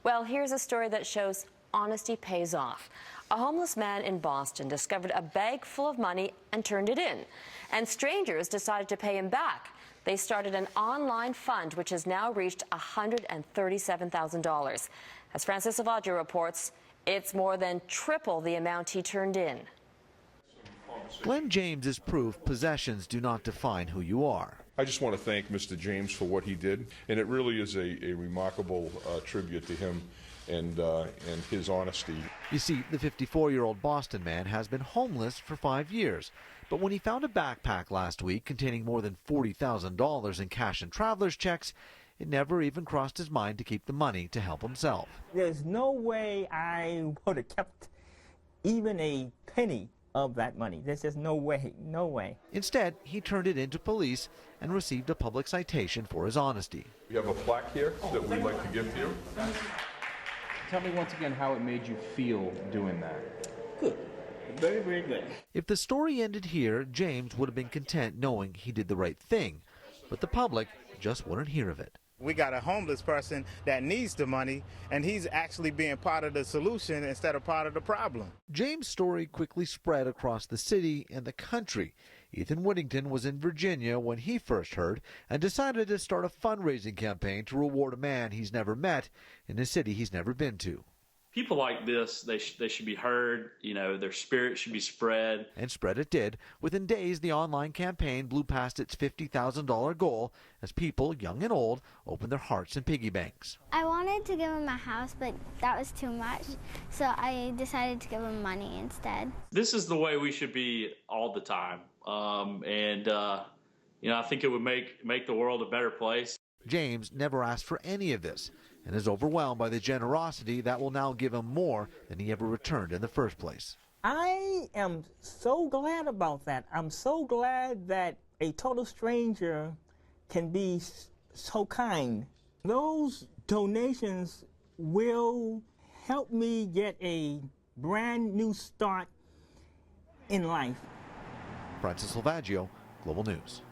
Well, here's a story that shows honesty pays off. A homeless man in Boston discovered a bag full of money and turned it in. And strangers decided to pay him back. They started an online fund which has now reached $137,000. As Francis Zildjian reports, it's more than triple the amount he turned in. Glenn James is proof possessions do not define who you are. I just want to thank Mr. James for what he did, and it really is a remarkable tribute to him and his honesty. You see, the 54-year-old Boston man has been homeless for 5 years, but when he found a backpack last week containing more than $40,000 in cash and traveler's checks, it never even crossed his mind to keep the money to help himself. There's no way I would have kept even a penny of that money. There's just no way, no way. Instead, he turned it into police and received a public citation for his honesty. We have a plaque here that we'd like to give to you. Tell me once again how it made you feel doing that. Good. Very, very good. If the story ended here, James would have been content knowing he did the right thing, but the public just wouldn't hear of it. We got a homeless person that needs the money, and he's actually being part of the solution instead of part of the problem. James' story quickly spread across the city and the country. Ethan Whittington was in Virginia when he first heard and decided to start a fundraising campaign to reward a man he's never met in a city he's never been to. People like this, they should be heard, their spirit should be spread. And spread it did. Within days, the online campaign blew past its $50,000 goal as people, young and old, opened their hearts and piggy banks. I wanted to give him a house, but that was too much, so I decided to give him money instead. This is the way we should be all the time, I think it would make the world a better place. James never asked for any of this and is overwhelmed by the generosity that will now give him more than he ever returned in the first place. I am so glad about that. I'm so glad that a total stranger can be so kind. Those donations will help me get a brand new start in life. Francis Zildjian, Global News.